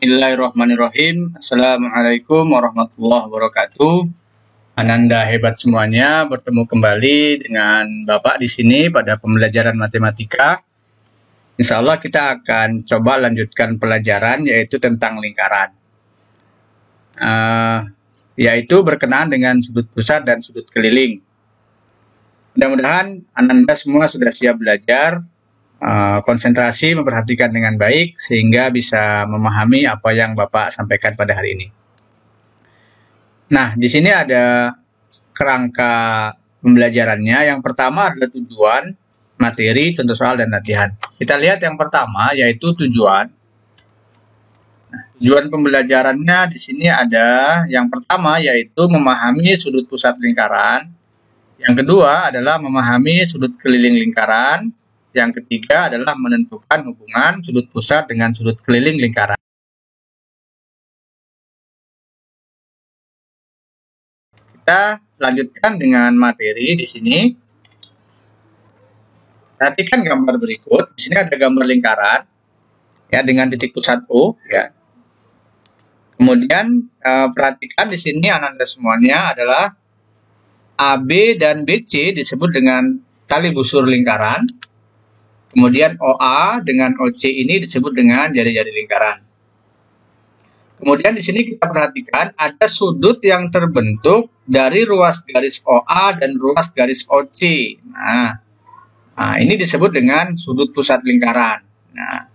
Bismillahirrahmanirrahim. Assalamualaikum warahmatullahi wabarakatuh. Ananda hebat semuanya, bertemu kembali dengan Bapak di sini pada pembelajaran matematika. Insya Allah kita akan coba lanjutkan pelajaran yaitu tentang lingkaran. Yaitu berkenaan dengan sudut pusat dan sudut keliling. Mudah-mudahan Ananda semua sudah siap belajar. Konsentrasi, memperhatikan dengan baik sehingga bisa memahami apa yang Bapak sampaikan pada hari ini. Nah, di sini ada kerangka pembelajarannya. Yang pertama adalah tujuan, materi, contoh soal, dan latihan. Kita lihat yang pertama yaitu tujuan. Nah, tujuan pembelajarannya di sini ada yang pertama yaitu memahami sudut pusat lingkaran. Yang kedua adalah memahami sudut keliling lingkaran. Yang ketiga adalah menentukan hubungan sudut pusat dengan sudut keliling lingkaran. Kita lanjutkan dengan materi di sini. Perhatikan gambar berikut. Di sini ada gambar lingkaran ya dengan titik pusat O ya. Kemudian perhatikan di sini Ananda semuanya adalah AB dan BC disebut dengan tali busur lingkaran. Kemudian OA dengan OC ini disebut dengan jari-jari lingkaran. Kemudian di sini kita perhatikan ada sudut yang terbentuk dari ruas garis OA dan ruas garis OC. Nah, ini disebut dengan sudut pusat lingkaran. Nah,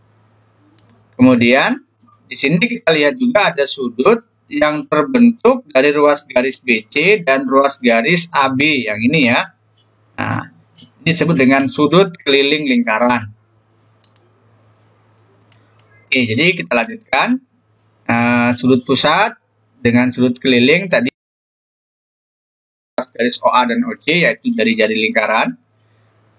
kemudian di sini kita lihat juga ada sudut yang terbentuk dari ruas garis BC dan ruas garis AB yang ini ya. Nah, disebut dengan sudut keliling lingkaran. Oke, jadi kita lanjutkan. Sudut pusat dengan sudut keliling tadi garis OA dan OC yaitu jari-jari lingkaran.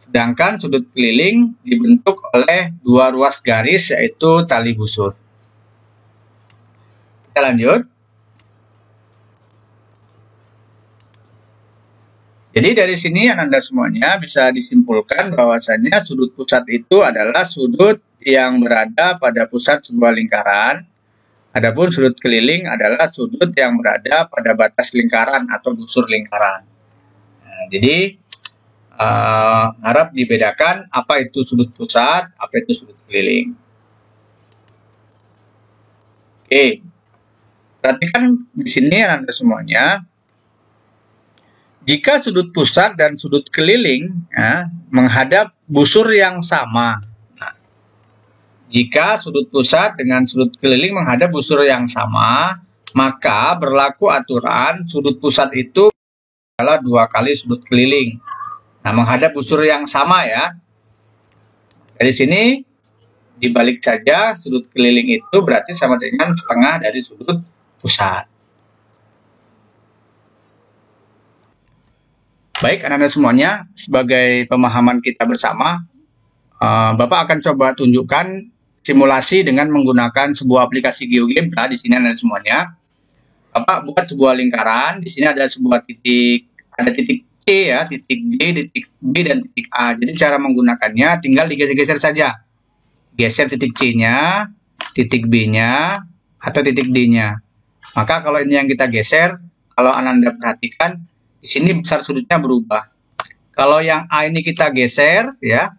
Sedangkan sudut keliling dibentuk oleh dua ruas garis yaitu tali busur. Kita lanjut. Jadi dari sini Ananda semuanya bisa disimpulkan bahwasannya sudut pusat itu adalah sudut yang berada pada pusat sebuah lingkaran. Adapun sudut keliling adalah sudut yang berada pada batas lingkaran atau busur lingkaran. Nah, jadi harap dibedakan apa itu sudut pusat, apa itu sudut keliling. Oke, perhatikan di sini Ananda semuanya. Jika sudut pusat dan sudut keliling menghadap busur yang sama. Nah, jika sudut pusat dengan sudut keliling menghadap busur yang sama, maka berlaku aturan sudut pusat itu adalah 2 kali sudut keliling. Nah, menghadap busur yang sama ya. Dari sini dibalik saja sudut keliling itu berarti sama dengan setengah dari sudut pusat. Baik, anak-anak semuanya, sebagai pemahaman kita bersama, Bapak akan coba tunjukkan simulasi dengan menggunakan sebuah aplikasi GeoGebra. Di sini anak-anak semuanya, Bapak buat sebuah lingkaran. Di sini ada sebuah titik, ada titik C ya, titik D, titik B, dan titik A. Jadi cara menggunakannya tinggal digeser-geser saja. Geser titik C-nya, titik B-nya, atau titik D-nya. Maka kalau ini yang kita geser, kalau Ananda perhatikan, di sini besar sudutnya berubah. Kalau yang A ini kita geser, ya,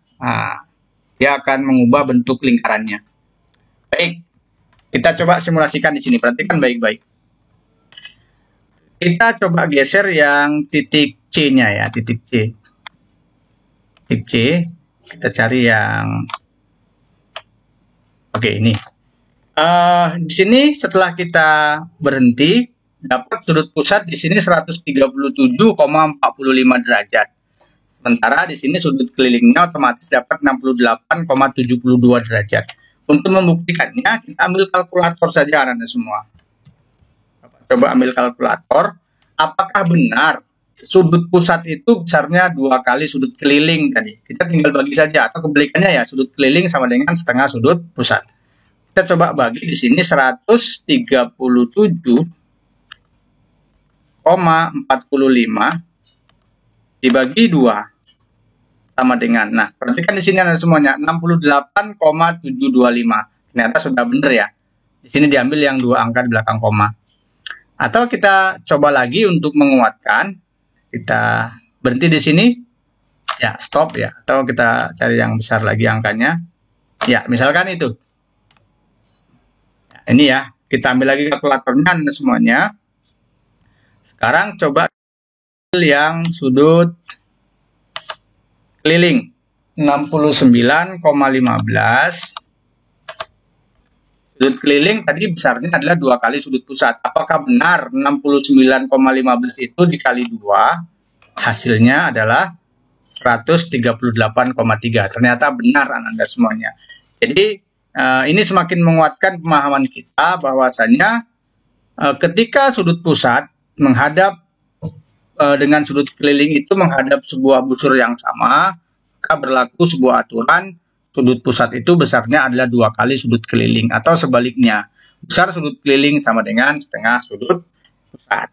dia akan mengubah bentuk lingkarannya. Baik, kita coba simulasikan di sini. Perhatikan baik-baik. Kita coba geser yang titik C-nya ya, titik C. Titik C, kita cari yang, oke ini. Di sini setelah kita berhenti, dapat sudut pusat di sini 137,45 derajat. Sementara di sini sudut kelilingnya otomatis dapat 68,72 derajat. Untuk membuktikannya, kita ambil kalkulator saja anak-anak semua. Coba ambil kalkulator. Apakah benar sudut pusat itu besarnya 2 kali sudut keliling tadi? Kita tinggal bagi saja, atau kebalikannya ya, sudut keliling sama dengan setengah sudut pusat. Kita coba bagi di sini 137,45 dibagi 2 sama dengan, nah perhatikan di sini ada semuanya 68,725. Ternyata sudah benar ya. Di sini diambil yang 2 angka di belakang koma. Atau kita coba lagi untuk menguatkan. Kita berhenti di sini. Ya, stop ya. Atau kita cari yang besar lagi angkanya. Ya, misalkan itu. Nah, ini ya, kita ambil lagi kalkulatornya Anda semuanya. Sekarang coba yang sudut keliling 69,15. Sudut keliling tadi besarnya adalah 2 kali sudut pusat. Apakah benar 69,15 itu dikali 2? Hasilnya adalah 138,3. Ternyata benar Anda semuanya. Jadi ini semakin menguatkan pemahaman kita bahwasanya ketika sudut pusat menghadap dengan sudut keliling itu menghadap sebuah busur yang sama, maka berlaku sebuah aturan sudut pusat itu besarnya adalah 2 kali sudut keliling, atau sebaliknya, besar sudut keliling sama dengan setengah sudut pusat.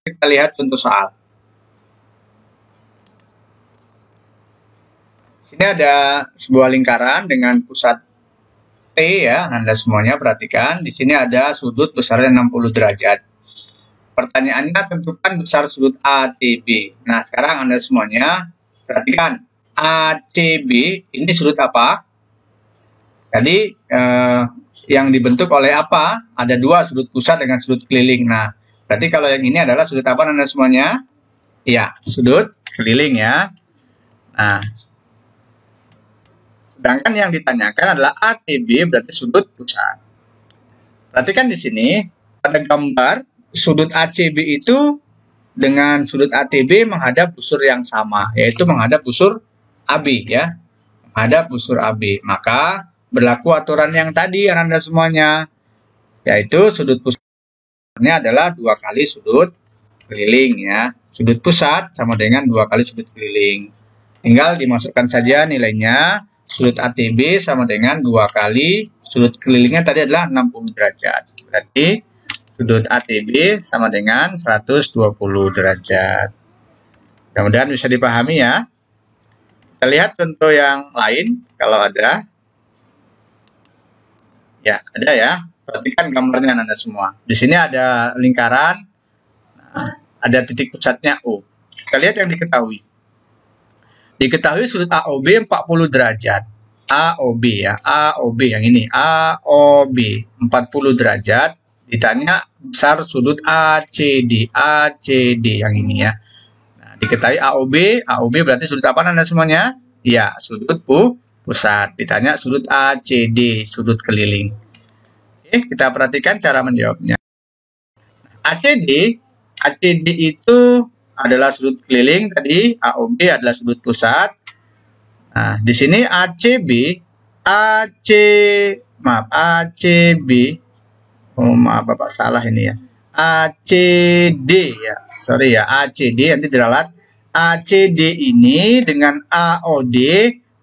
Kita lihat contoh soal. Sini ada sebuah lingkaran dengan pusat T ya, Anda semuanya perhatikan. Di sini ada sudut besarnya 60 derajat. Pertanyaannya, tentukan besar sudut ATB. Nah, sekarang Anda semuanya perhatikan. ACB ini sudut apa? Tadi yang dibentuk oleh apa? Ada 2 sudut pusat dengan sudut keliling. Nah, berarti kalau yang ini adalah sudut apa Anda semuanya? Ya, sudut keliling ya. Nah, sedangkan yang ditanyakan adalah ATB berarti sudut pusat. Perhatikan di sini pada gambar sudut ACB itu dengan sudut ATB menghadap busur yang sama, yaitu menghadap busur AB ya. Menghadap busur AB. Maka berlaku aturan yang tadi Anda semuanya, yaitu sudut pusatnya adalah 2 kali sudut keliling ya. Sudut pusat sama dengan 2 kali sudut keliling. Tinggal dimasukkan saja nilainya. Sudut ATB sama dengan 2 kali sudut kelilingnya tadi adalah 60 derajat. Berarti sudut ATB sama dengan 120 derajat. Mudah-mudahan bisa dipahami ya. Kita lihat contoh yang lain kalau ada. Ya, ada ya. Perhatikan gambarnya Anda semua. Di sini ada lingkaran, ada titik pusatnya O. Kita lihat yang diketahui. Diketahui sudut AOB 40 derajat. AOB ya, AOB yang ini. AOB 40 derajat. Ditanya besar sudut ACD. ACD yang ini ya. Nah, diketahui AOB berarti sudut apa Anda semuanya? Ya, sudut pusat. Ditanya sudut ACD, sudut keliling. Oke, kita perhatikan cara menjawabnya. ACD itu adalah sudut keliling tadi, AOB adalah sudut pusat. Nah, di sini ACB, oh maaf Bapak salah ini ya. ACD ya. Sorry ya, ACD nanti diralat. ACD ini dengan AOD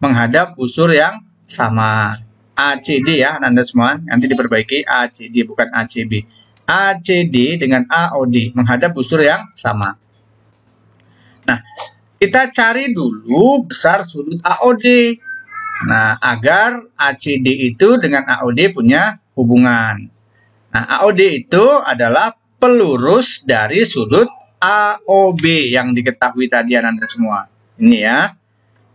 menghadap busur yang sama. ACD ya, Anda semua. Nanti diperbaiki ACD bukan ACB. ACD dengan AOD menghadap busur yang sama. Nah, kita cari dulu besar sudut AOD. Nah, agar ACD itu dengan AOD punya hubungan. Nah, AOD itu adalah pelurus dari sudut AOB yang diketahui tadi Anda semua. Ini ya.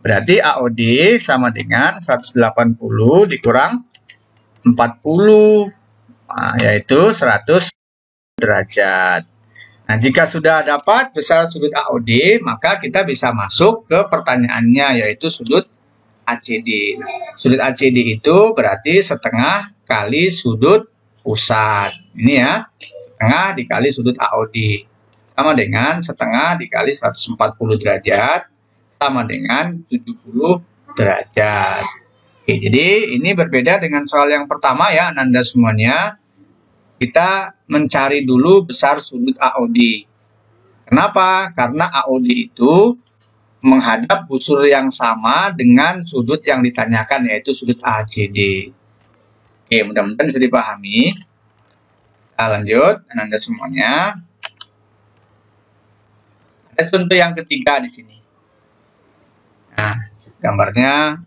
Berarti AOD sama dengan 180 dikurang 40, nah, yaitu 100 derajat. Nah, jika sudah dapat besar sudut AOD, maka kita bisa masuk ke pertanyaannya, yaitu sudut ACD. Sudut ACD itu berarti setengah kali sudut pusat. Ini ya, setengah dikali sudut AOD. Sama dengan setengah dikali 140 derajat, sama dengan 70 derajat. Oke, jadi ini berbeda dengan soal yang pertama ya, Anda semuanya. Kita mencari dulu besar sudut AOD. Kenapa? Karena AOD itu menghadap busur yang sama dengan sudut yang ditanyakan, yaitu sudut ACD. Oke, mudah-mudahan bisa dipahami. Kita lanjut, Anda semuanya. Ada contoh yang ketiga di sini. Nah, gambarnya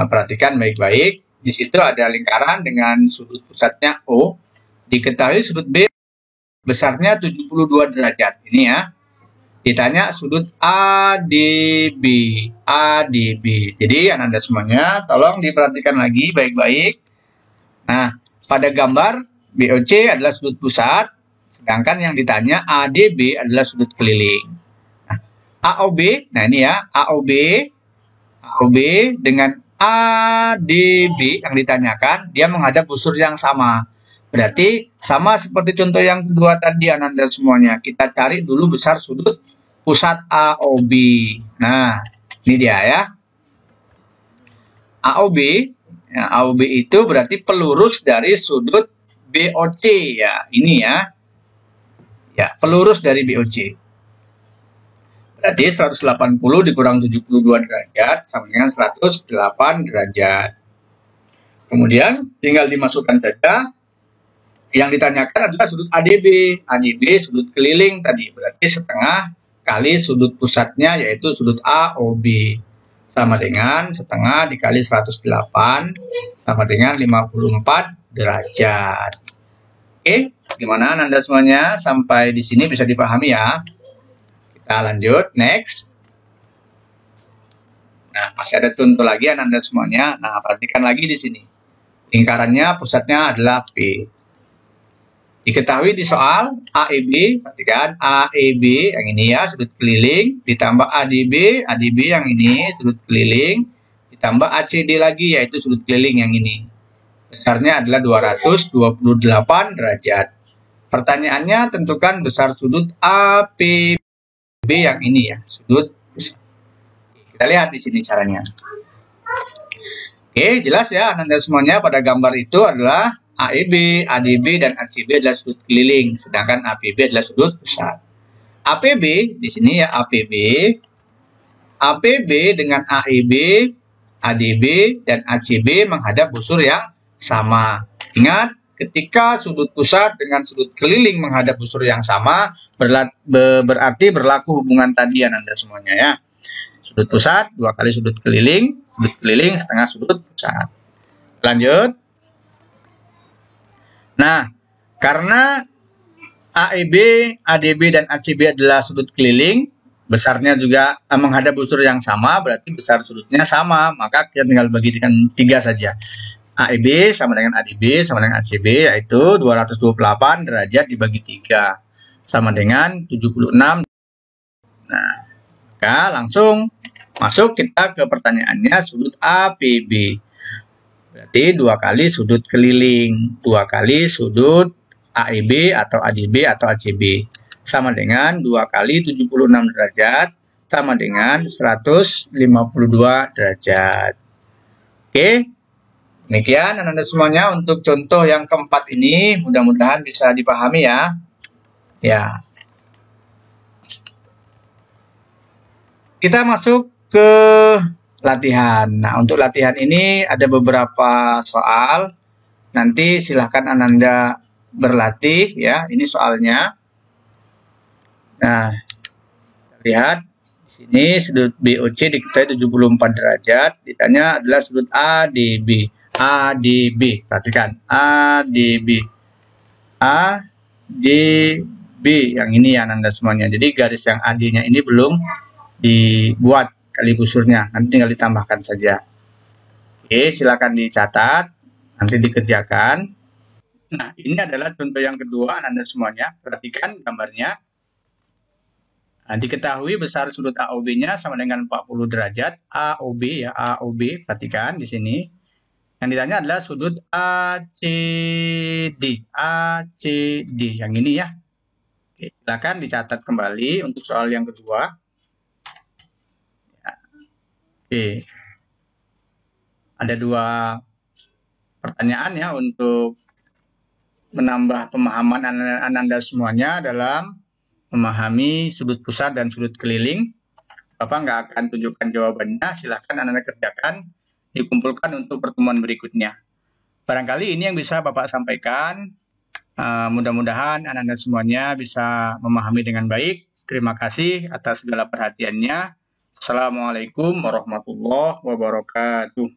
perhatikan baik-baik. di situ ada lingkaran dengan sudut pusatnya O. Diketahui sudut B besarnya 72 derajat. Ini ya. Ditanya sudut ADB. ADB. Jadi Ananda semuanya tolong diperhatikan lagi baik-baik. Nah, pada gambar BOC adalah sudut pusat, sedangkan yang ditanya ADB adalah sudut keliling. Nah, AOB, nah ini ya, AOB dengan ADB yang ditanyakan, dia menghadap busur yang sama. Berarti sama seperti contoh yang kedua tadi Ananda semuanya. Kita cari dulu besar sudut pusat AOB. Nah, ini dia ya. AOB, ya, AOB itu berarti pelurus dari sudut BOC ya. Ini ya. Ya, pelurus dari BOC. Berarti 180 dikurang 72 derajat sama dengan 108 derajat. Kemudian tinggal dimasukkan saja. Yang ditanyakan adalah sudut ADB. ADB sudut keliling tadi. Berarti setengah kali sudut pusatnya yaitu sudut AOB. Sama dengan setengah dikali 108 sama dengan 54 derajat. Oke, gimana Anda semuanya? Sampai di sini bisa dipahami ya? Kita lanjut, next. Nah, masih ada contoh lagi Anda semuanya. Nah, perhatikan lagi di sini. Lingkarannya pusatnya adalah P. Diketahui di soal AEB, perhatikan AEB yang ini ya, sudut keliling, ditambah ADB, ADB yang ini, sudut keliling, ditambah ACD lagi, yaitu sudut keliling yang ini. Besarnya adalah 228 derajat. Pertanyaannya, tentukan besar sudut APB yang ini ya, sudut pusat. Kita lihat di sini caranya. Oke, jelas ya Anda semuanya, pada gambar itu adalah AEB, ADB, dan ACB adalah sudut keliling, sedangkan APB adalah sudut pusat. APB, di sini ya APB, APB dengan AEB, ADB, dan ACB menghadap busur yang sama. Ingat, ketika sudut pusat dengan sudut keliling menghadap busur yang sama, berarti berlaku hubungan tadi Anda semuanya ya. Sudut pusat, 2 kali sudut keliling setengah sudut pusat. Lanjut. Nah, karena AEB, ADB, dan ACB adalah sudut keliling, besarnya juga menghadap busur yang sama, berarti besar sudutnya sama, maka kita tinggal bagikan 3 saja. AEB sama dengan ADB sama dengan ACB, yaitu 228 derajat dibagi 3, sama dengan 76. Nah, maka langsung masuk kita ke pertanyaannya sudut APB. Berarti 2 kali sudut keliling, 2 kali sudut AEB atau ADB atau ACB. Sama dengan 2 kali 76 derajat, sama dengan 152 derajat. Oke, demikian Anda semuanya untuk contoh yang keempat ini. Mudah-mudahan bisa dipahami ya. Ya. Kita masuk ke latihan. Nah, untuk latihan ini ada beberapa soal. Nanti silahkan Ananda berlatih ya. Ini soalnya. Nah, lihat di sini sudut BOC diketahui 74 derajat. Ditanya adalah sudut ADB. ADB, perhatikan ADB. ADB yang ini ya Ananda semuanya. Jadi garis yang AD-nya ini belum dibuat kali busurnya, nanti tinggal ditambahkan saja. Oke, silakan dicatat, nanti dikerjakan. Nah, ini adalah contoh yang kedua Anda semuanya. Perhatikan gambarnya. Nah, diketahui besar sudut AOB-nya sama dengan 40 derajat. AOB ya, AOB. Perhatikan di sini. Yang ditanya adalah sudut ACD. ACD yang ini ya. Oke, silakan dicatat kembali untuk soal yang kedua. Oke, ada 2 pertanyaan ya untuk menambah pemahaman Ananda semuanya dalam memahami sudut pusat dan sudut keliling. Bapak nggak akan tunjukkan jawabannya, silahkan Ananda kerjakan, dikumpulkan untuk pertemuan berikutnya. Barangkali ini yang bisa Bapak sampaikan. Mudah-mudahan Ananda semuanya bisa memahami dengan baik. Terima kasih atas segala perhatiannya. Assalamualaikum warahmatullahi wabarakatuh.